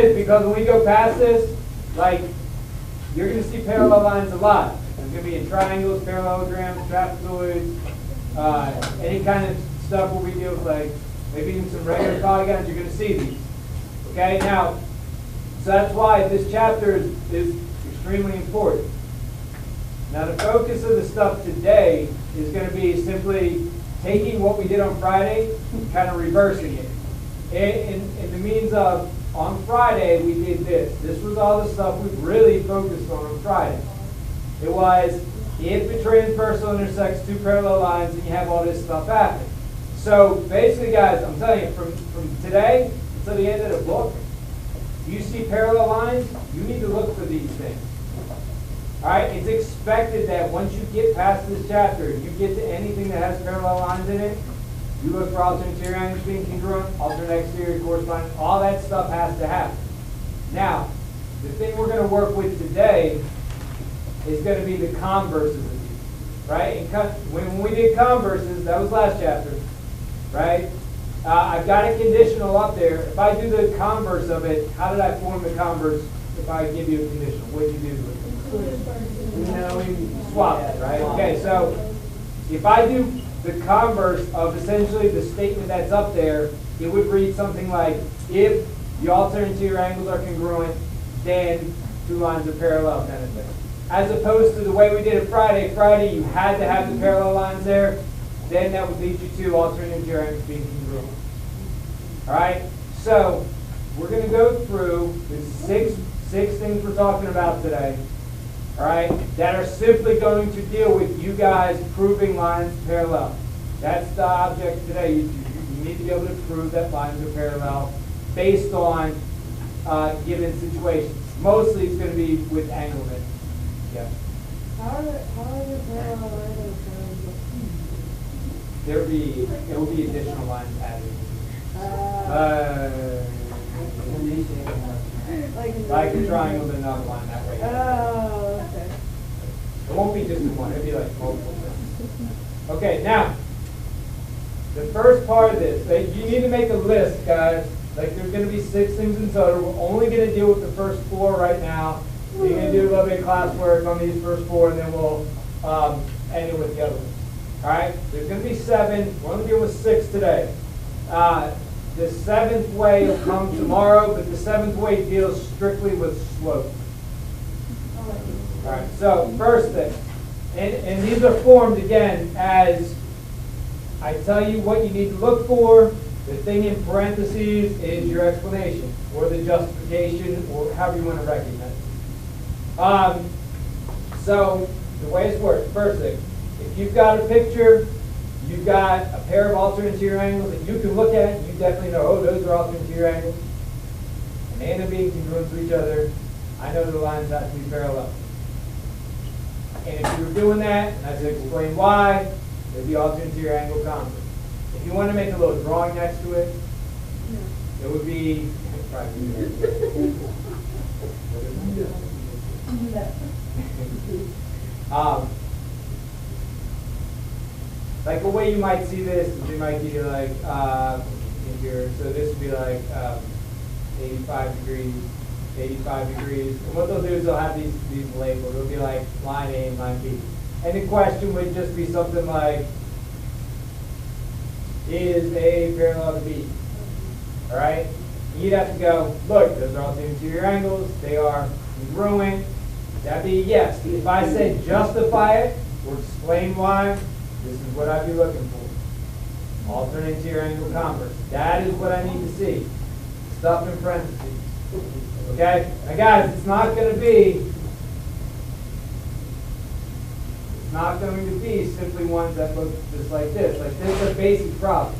is, because when we go past this, like, you're going to see parallel lines a lot. There's going to be in triangles, parallelograms, trapezoids, any kind of stuff where we deal with, like, maybe even some regular polygons, you're going to see these. Okay, now, so that's why this chapter is extremely important. Now, the focus of the stuff today is going to be simply taking what we did on Friday and kind of reversing it. In the means of, on Friday, we did this. This was all the stuff we really focused on Friday. It was, if the transversal intersects two parallel lines, and you have all this stuff happening. So, basically, guys, I'm telling you, from today until the end of the book, you see parallel lines, you need to look for these things. Alright, it's expected that once you get past this chapter, you get to anything that has parallel lines in it, you look for alternate interior angles being congruent, alternate exterior corresponding, all that stuff has to happen. Now, the thing we're going to work with today is going to be the converses of these. Right? And when we did converses, that was last chapter, right? I've got a conditional up there. If I do the converse of it, how did I form the converse if I give you a conditional? What did you do with it? We swap it, right? Okay, so if I do the converse of essentially the statement that's up there, it would read something like, if the alternate interior angles are congruent, then two lines are parallel, kind of thing. As opposed to the way we did it Friday. Friday, you had to have the parallel lines there. Then that would lead you to alternate interior angles being congruent. All right? So we're going to go through the six things we're talking about today. All right, that are simply going to deal with you guys proving lines parallel. That's the object today. You need to be able to prove that lines are parallel based on given situations. Mostly it's going to be with angle measurement. Yeah. How are the parallel lines There will be additional lines added. Like a triangle and another line that way. Oh, okay. It won't be just the one, it'll be like multiple things. Okay, now, the first part of this, you need to make a list, guys. Like, there's going to be 6 things in total. We're only going to deal with the first 4 right now. So you're going to do a little bit of classwork on these first 4, and then we'll end it with the other ones. All right? There's going to be 7. We're only dealing with 6 today. The 7th way will come tomorrow, but the 7th way deals strictly with slope. All right, so first thing, and these are formed again as I tell you what you need to look for. The thing in parentheses is your explanation or the justification or however you want to recognize it. So the way it's worked, first thing, if you've got a picture, you've got a pair of alternate interior angles that you can look at, you definitely know, oh, those are alternate interior angles. And they end up being congruent to each other. I know the lines have to be parallel. And if you were doing that, and I said explain why, there'd be alternate interior angle converse. If you want to make a little drawing next to it, it would be like the way you might see this is you might give you like in here, so this would be like 85 degrees, 85 degrees. And what they'll do is they'll have these labels. It'll be like line A and line B. And the question would just be something like, is A parallel to B? All right? You'd have to go, look, those are alternate interior angles. They are congruent. That'd be yes. If I said justify it or explain why, this is what I'd be looking for. Alternate interior angle converse. That is what I need to see. Stuff in parentheses. Okay? Now guys, it's not going to be simply ones that look just like this. Like this is a basic problem.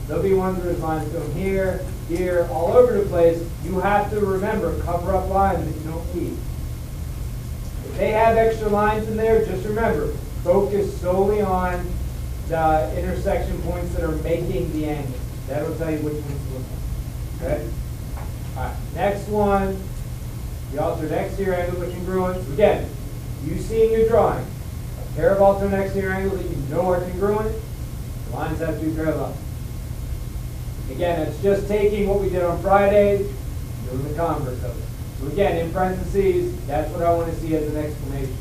There'll be ones where there's lines going here, here, all over the place. You have to remember, cover up lines that you don't need. If they have extra lines in there, just remember, focus solely on the intersection points that are making the angle. That'll tell you which ones to look at. Okay? All right. Next one, the alternate exterior angles are congruent. So again, you see in your drawing a pair of alternate exterior angles that you know are congruent. The lines have to be parallel. Again, it's just taking what we did on Friday, doing the converse of it. So again, in parentheses, that's what I want to see as an explanation.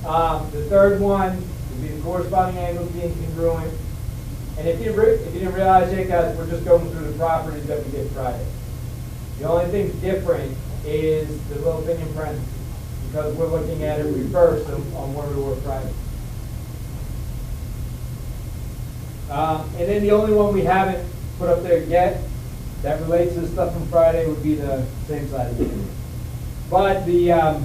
The third one would be the corresponding angles being congruent. And if you didn't realize it, guys, we're just going through the properties that we did Friday. The only thing different is the little thing in parentheses, because we're looking at it reversed on where we were Friday. And then the only one we haven't put up there yet that relates to the stuff from Friday would be the same side interior. But the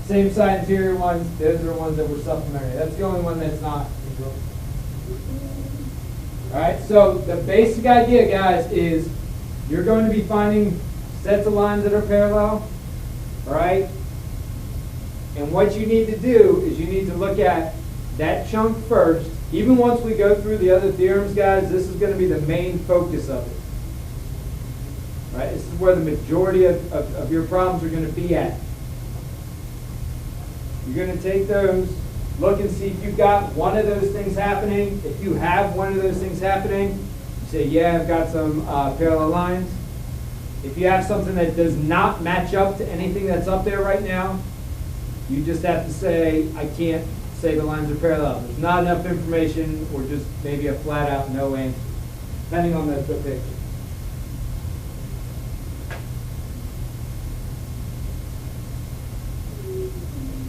same side interior ones, those are the ones that were supplementary. That's the only one that's not congruent. Alright, so the basic idea, guys, is you're going to be finding sets of lines that are parallel. Alright? And what you need to do is you need to look at that chunk first. Even once we go through the other theorems, guys, this is going to be the main focus of it. Right? This is where the majority of your problems are going to be at. You're going to take those, look and see if you've got one of those things happening. If you have one of those things happening, you say, yeah, I've got some parallel lines. If you have something that does not match up to anything that's up there right now, you just have to say, I can't say the lines are parallel. There's not enough information, or just maybe a flat out no answer, depending on the picture.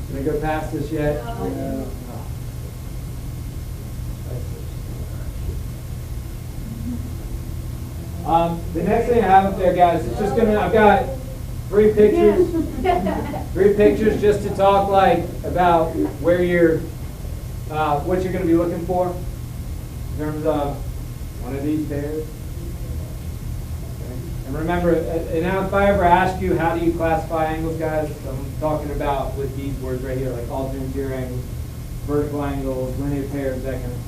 Can I go past this yet? No. The next thing I have up there, guys, is just I've got 3 pictures. 3 pictures just to talk about where you're, what you're going to be looking for in terms of one of these pairs. Okay. And remember, and now if I ever ask you how do you classify angles, guys, I'm talking about with these words right here, like alternate interior angles, vertical angles, linear pairs, that kind of stuff.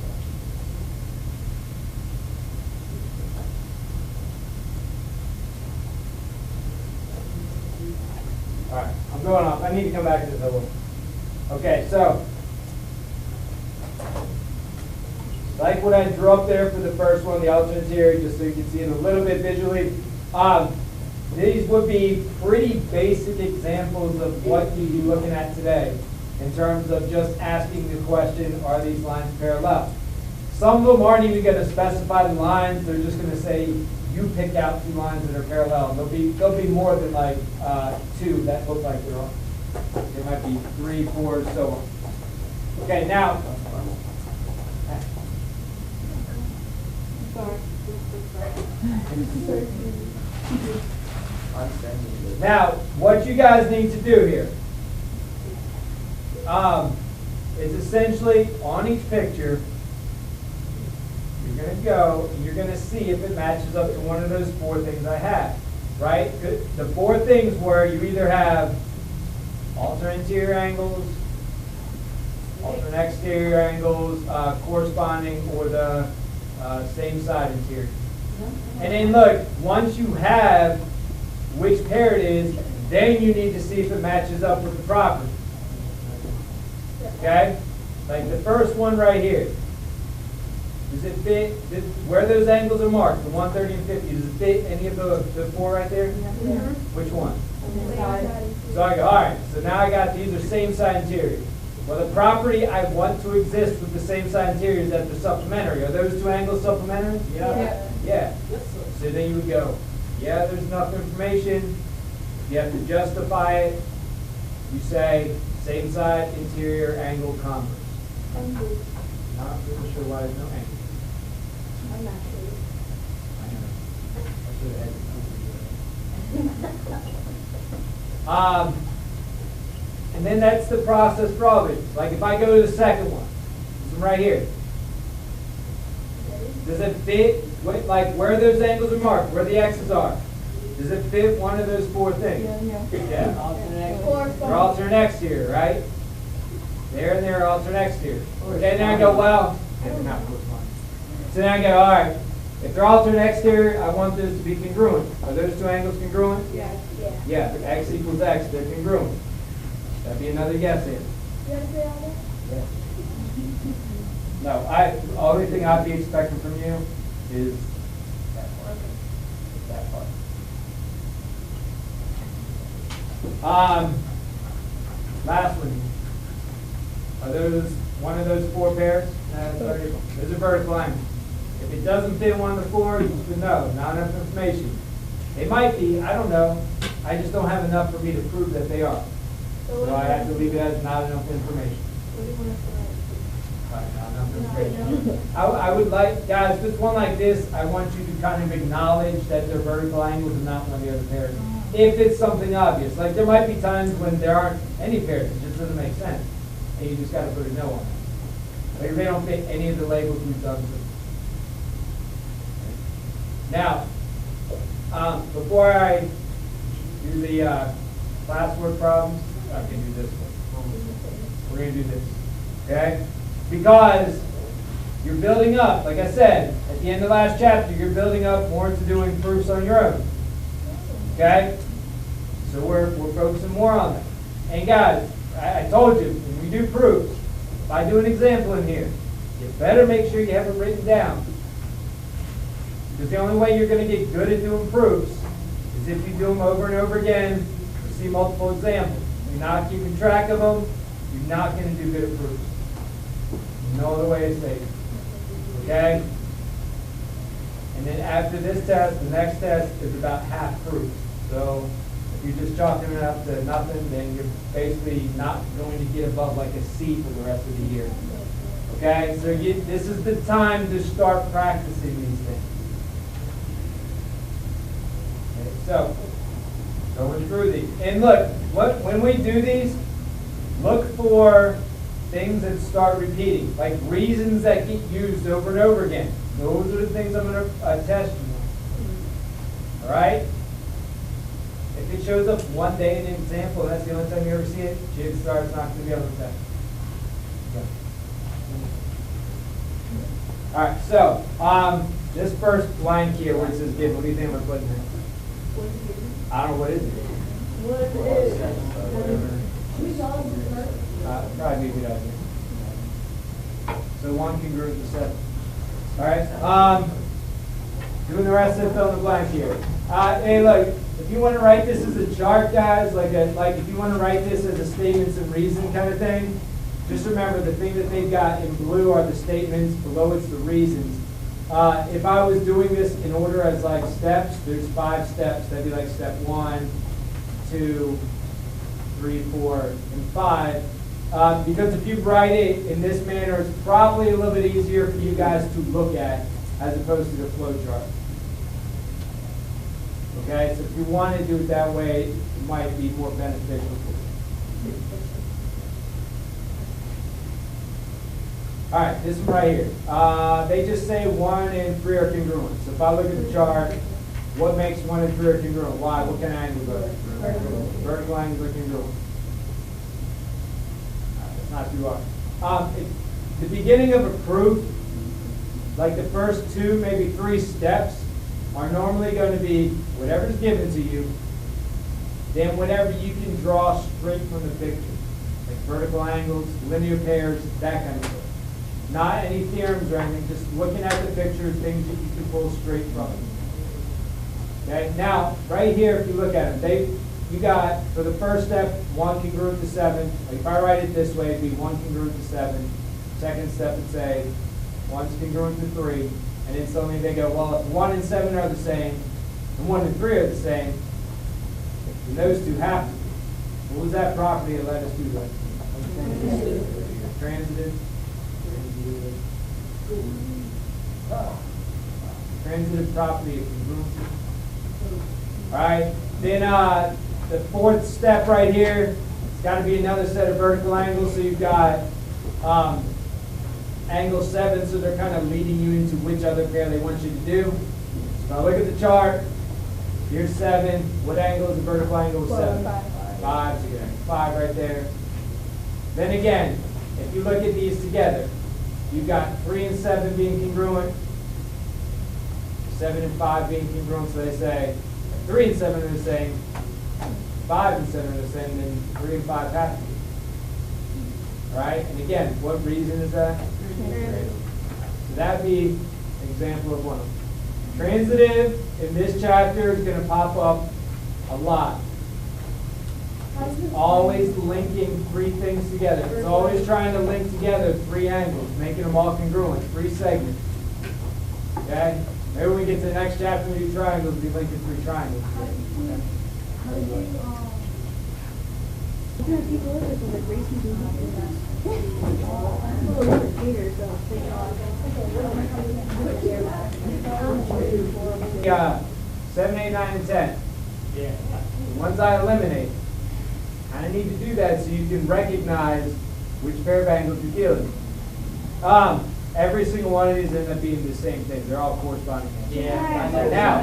All right, I'm going off. I need to come back to this other one. Okay, so like what I drew up there for the first one, the alternate interior, just so you can see it a little bit visually. These would be pretty basic examples of what you'd be looking at today in terms of just asking the question, are these lines parallel? Some of them aren't even going to specify the lines. They're just going to say, you pick out 2 lines that are parallel. There'll be more than 2 that look like they're on. There might be 3, 4, so on. Okay, now. Now, what you guys need to do here is essentially on each picture, you're going to go and you're going to see if it matches up to one of those 4 things I had, right? The 4 things where you either have alternate interior angles, alternate exterior angles, corresponding, or the same side interior. And then look, once you have which pair it is, then you need to see if it matches up with the property. Okay? Like the first one right here. Does it fit where those angles are marked, the 130 and 50? Does it fit any of the 4 right there? Yeah. Which one? So I go, all right, so now I got these are same side interiors. Well, the property I want to exist with the same side interiors is that they're supplementary. Are those 2 angles supplementary? Yeah. So then you would go, yeah, there's enough information. You have to justify it. You say same side interior angle converse. Not really sure why there's no angle. I'm not sure. I know. And then that's the process for all of it. Like if I go to the second one, this one right here. Does it fit, like where those angles are marked, where the X's are? Does it fit one of those 4 things? Yeah. They're alternate exterior, right? There and there are alternate exterior. Okay, now I go, well, they're not corresponding. So now I go, all right, if they're alternate exterior, I want those to be congruent. Are those 2 angles congruent? Yeah, X equals X, they're congruent. That'd be another yes answer. Yeah. No, the only thing I'd be expecting from you is that part. That part. Last one. Are those one of those four pairs? There's a vertical angle. If it doesn't fit one of the four, you should know. Not enough information. They might be, I don't know. I just don't have enough for me to prove that they are. So I have to leave it as not enough information. What do you want us to write? Right, not enough information. I would like, guys, with one like this, I want you to kind of acknowledge that they're vertical angles and not one of the other pairs. If it's something obvious. Like there might be times when there aren't any pairs. It just doesn't make sense. And you just got to put a no on it. Like if they don't fit any of the labels we've done. Now, before I do the classwork problems, I can do this one. We're going to do this. Okay? Because you're building up, like I said, at the end of last chapter, you're building up more to doing proofs on your own. Okay? So we're focusing more on that. And guys, I told you, when we do proofs, if I do an example in here, you better make sure you have it written down. Because the only way you're going to get good at doing proofs is if you do them over and over again, you see multiple examples. If you're not keeping track of them, you're not going to do good at proofs. No other way to say it. Okay? And then after this test, the next test is about half proofs. So if you're just chalking it up to nothing, then you're basically not going to get above like a C for the rest of the year. Okay? So this is the time to start practicing these things. Okay, so, going through these. And look, when we do these, look for things that start repeating, like reasons that get used over and over again. Those are the things I'm going to test you on. All right? If it shows up one day in an example, and that's the only time you ever see it, chances are it's not going to be able to test. Okay. All right, so this first blank here where it says given, what do you think I'm going to put in there? I don't know, what is it? Probably be a good idea. So 1 congruent to 7. All right. Doing the rest of the fill in the blank here. Hey, look. If you want to write this as a chart, guys, like if you want to write this as a statements and reason kind of thing, just remember the thing that they've got in blue are the statements. Below it's the reasons. If I was doing this in order as like steps, there's 5 steps. That'd be like step 1, 2, 3, 4, and 5. Because if you write it in this manner, it's probably a little bit easier for you guys to look at as opposed to the flow chart. Okay, so if you want to do it that way, it might be more beneficial for you. All right, this one right here. They just say 1 and 3 are congruent. So if I look at the chart, what makes 1 and 3 are congruent? Why? What kind of angles are they? Vertical angles are congruent. That's not too hard. The beginning of a proof, like the first 2, maybe 3 steps, are normally going to be whatever's given to you, then whatever you can draw straight from the picture, like vertical angles, linear pairs, that kind of stuff. Not any theorems or anything, just looking at the picture, things that you can pull straight from it. Okay, now, right here, if you look at them, you got, for the first step, 1 congruent to 7. Like if I write it this way, it'd be 1 congruent to 7. Second step would say 1's congruent to 3. And then suddenly they go, well, if 1 and 7 are the same, and 1 and 3 are the same, then those two have to be. What was that property that let us do that? Transitive. Transitive property of congruency. All right. Then the fourth step right here, it's got to be another set of vertical angles. So you've got angle 7, so they're kind of leading you into which other pair they want you to do. So now look at the chart. Here's 7. What angle is the vertical angle of 7? 5. So you got 5 right there. Then again, if you look at these together, you've got 3 and 7 being congruent, 7 and 5 being congruent. So they say 3 and 7 are the same, 5 and 7 are the same, then 3 and 5 have to be. All right? And again, what reason is that? So that would be an example of one of them. Transitive in this chapter is going to pop up a lot. It's always linking three things together. It's always trying to link together three angles, making them all congruent, three segments. Okay? Maybe when we get to the next chapter and we do triangles, we link three triangles. How do you, people look at the racing do that? Yeah, 7, 8, 9, and 10. Yeah. The ones I eliminate. I need to do that so you can recognize which pair of angles you're dealing with. Every single one of these end up being the same thing. They're all corresponding angles. Yeah. Now,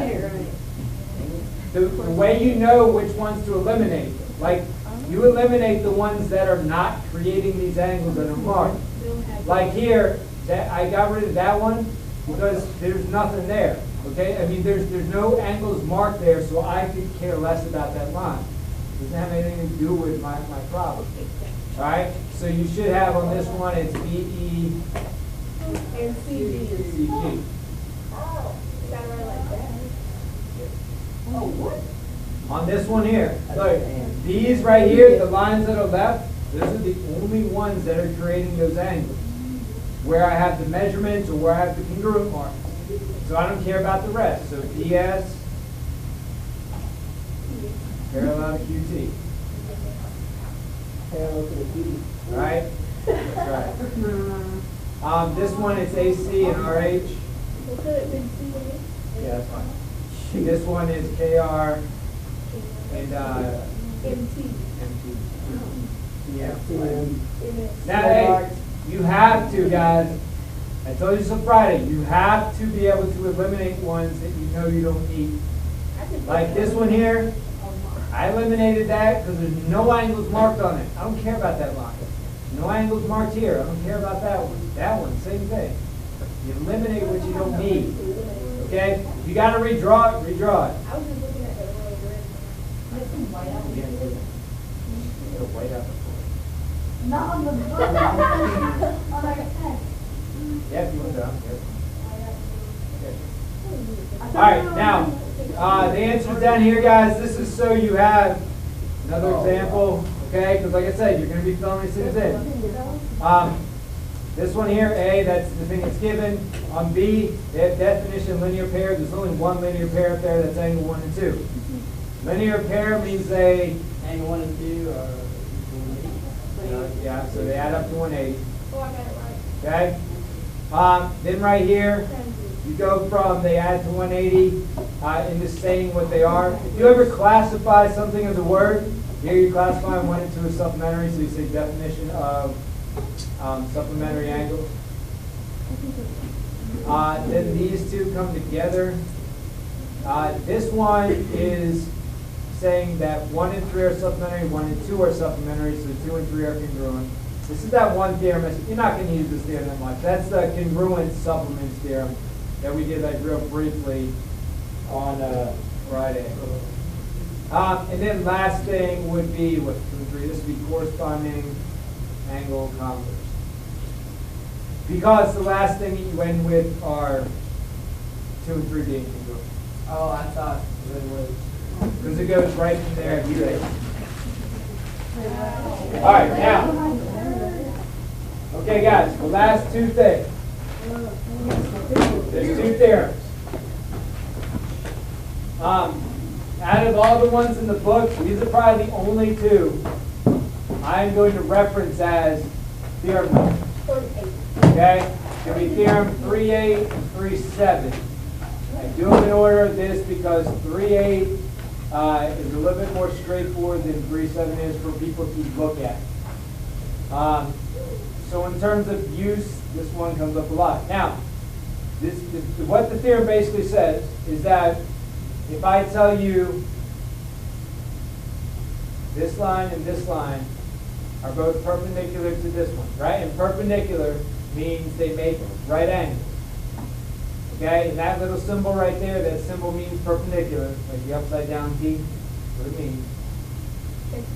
the way you know which ones to eliminate, like you eliminate the ones that are not creating these angles that are marked. Like here, that I got rid of that one because there's nothing there. Okay? I mean, there's no angles marked there, so I could care less about that line. Doesn't have anything to do with my problem. All right? So you should have on this one, it's BE And CD. CG. Oh, you gotta write like that. Oh, what? On this one here, look, these right here, the lines that are left, those are the only ones that are creating those angles. Where I have the measurements or where I have the congruent marks. So I don't care about the rest. So DS, parallel to QT. Parallel to the P. Right? That's right. This one, it's AC and RH. So could it be CA? Yeah, that's fine. This one is KR and MT. MT. Yeah. MS. Now, hey, you have to, guys. I told you this on Friday. You have to be able to eliminate ones that you know you don't need. Like this one here, I eliminated that because there's no angles marked on it. I don't care about that line. No angles marked here. I don't care about that one. That one, same thing. You eliminate what you don't need. Okay? If you got to redraw it, redraw it. I was just looking at the little red. There's some white out Yeah, there. it'll white out before. Not on the book. On like a pen. Yeah, if you want to. Okay. All right, now, the answer's down here, guys. This is so you have another example, okay? Because like I said, you're going to be filling these things in. This one here, A, that's the thing that's given. On B, they have definition linear pair. There's only one linear pair up there, that's angle 1 and 2. Linear pair means they, Angle 1 and 2 are yeah, so they add up to 180, Oh, I got it right. okay? Then right here, you go from they add to 180 into saying what they are. If you ever classify something as a word, here you classify 1 and 2 as supplementary, so you say definition of supplementary angles. Then these two come together. This one is saying that 1 and 3 are supplementary, 1 and 2 are supplementary, so 2 and 3 are congruent. This is that one theorem. You're not going to use this theorem that much. That's the congruent supplements theorem that we did like real briefly on Friday. And then last thing would be, what, 2 and 3? This would be corresponding angle converse. Because the last thing that you end with are 2 and 3 being congruent. Oh, I thought it was. Because it goes right from there to there. All right, now. Okay, guys, the last two things. There's 2 theorems. Out of all the ones in the book, these are probably the only 2 I'm going to reference as theorem 1. Okay? It's going to be theorem 3.8 and 3.7. I do them in order of this because 3.8 is a little bit more straightforward than 3.7 is for people to look at. So in terms of use, this one comes up a lot. Now, what the theorem basically says is that if I tell you this line and this line are both perpendicular to this one, right? And perpendicular means they make right angles. Okay, and that little symbol right there, that symbol means perpendicular, like the upside down T, that's what it means.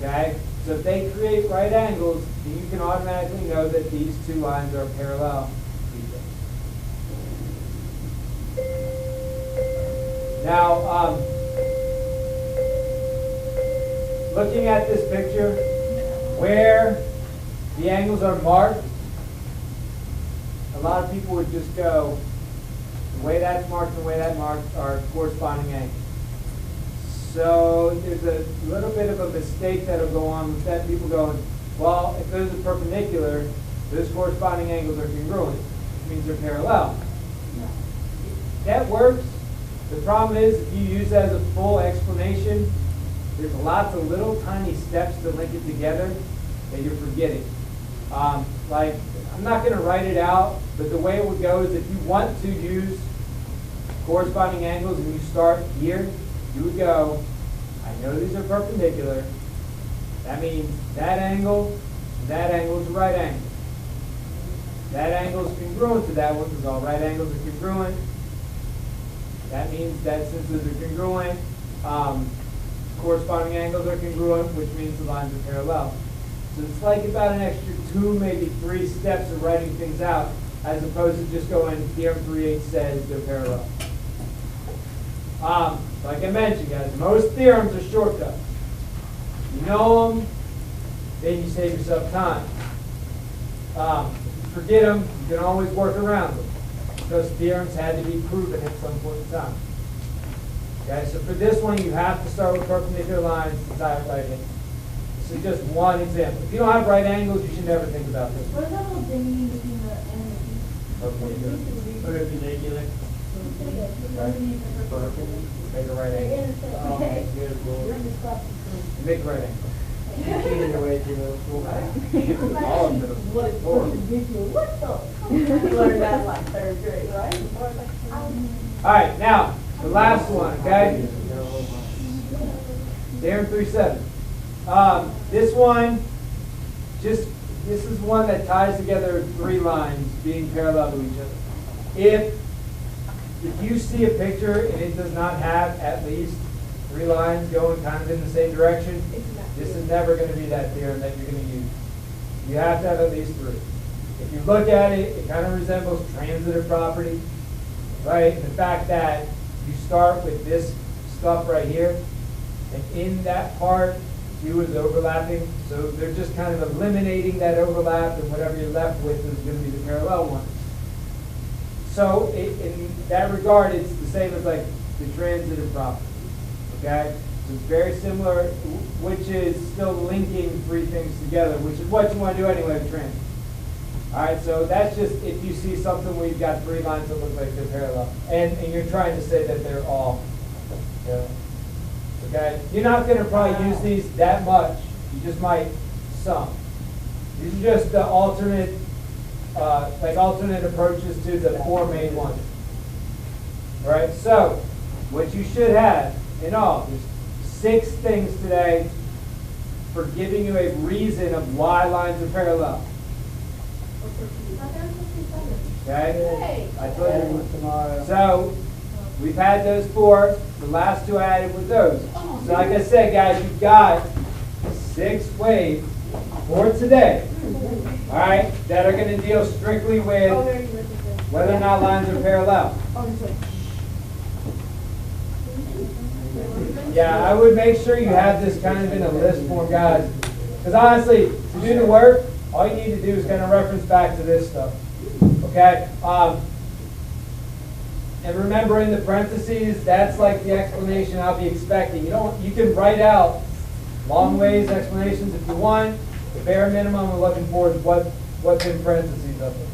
Okay, so if they create right angles, then you can automatically know that these 2 lines are parallel to each other. Now, looking at this picture, where the angles are marked, a lot of people would just go, the way that's marked and the way that's marked are corresponding angles. So there's a little bit of a mistake that'll go on with that. People going, well, if those are perpendicular, those corresponding angles are congruent, which means they're parallel. That works. The problem is, if you use that as a full explanation, there's lots of little tiny steps to link it together that you're forgetting. Like, I'm not going to write it out, but the way it would go is if you want to use corresponding angles and you start here, you would go, I know these are perpendicular. That means that angle and that angle is a right angle. That angle is congruent to that one because all right angles are congruent. That means that since those are congruent, corresponding angles are congruent, which means the lines are parallel. So it's like about an extra 2, maybe 3 steps of writing things out, as opposed to just going, Theorem 3.8 says they're parallel. Like I mentioned, guys, most theorems are shortcuts. You know them, then you save yourself time. Forget them, you can always work around them, because theorems had to be proven at some point in time. Okay, so for this one, you have to start with perpendicular lines to tie it right in. This is just one example. If you don't have right angles, you should never think about this. What is that little thingy between the N and the E? Perpendicular. Make a right angle. Oh, okay, good, Lord. Make a right angle. You cheated your way through middle school. All of middle school. What the? You learned that in like 3rd grade, right? All right, now, the last one, okay? Theorem 3.7. This one, this is one that ties together 3 lines being parallel to each other. If you see a picture and it does not have at least 3 lines going kind of in the same direction, this is never going to be that theorem that you're going to use. You have to have at least 3. If you look at it, it kind of resembles transitive property, right? And the fact that you start with this stuff right here, and in that part, 2 is overlapping, so they're just kind of eliminating that overlap, and whatever you're left with is going to be the parallel one. So in that regard, it's the same as like the transitive property, okay? So it's very similar, which is still linking 3 things together, which is what you want to do anyway with transit. All right, so that's just if you see something where you've got 3 lines that look like they're parallel, and you're trying to say that they're all, you know, okay? You're not going to probably use these that much. You just might some. These are just the alternate, like alternate approaches to the 4 main ones. All right, so what you should have in all, there's 6 things today for giving you a reason of why lines are parallel. Okay? I told you tomorrow. So we've had those 4. The last 2 I added were those. So like I said, guys, you've got 6 ways for today, all right, that are going to deal strictly with whether or not lines are parallel. Yeah, I would make sure you have this kind of in a list form, guys. Because honestly, to do the work, all you need to do is kind of reference back to this stuff. Okay? And remember in the parentheses, that's like the explanation I'll be expecting. You can write out long ways explanations if you want. The bare minimum we're looking for is what's in parentheses of it.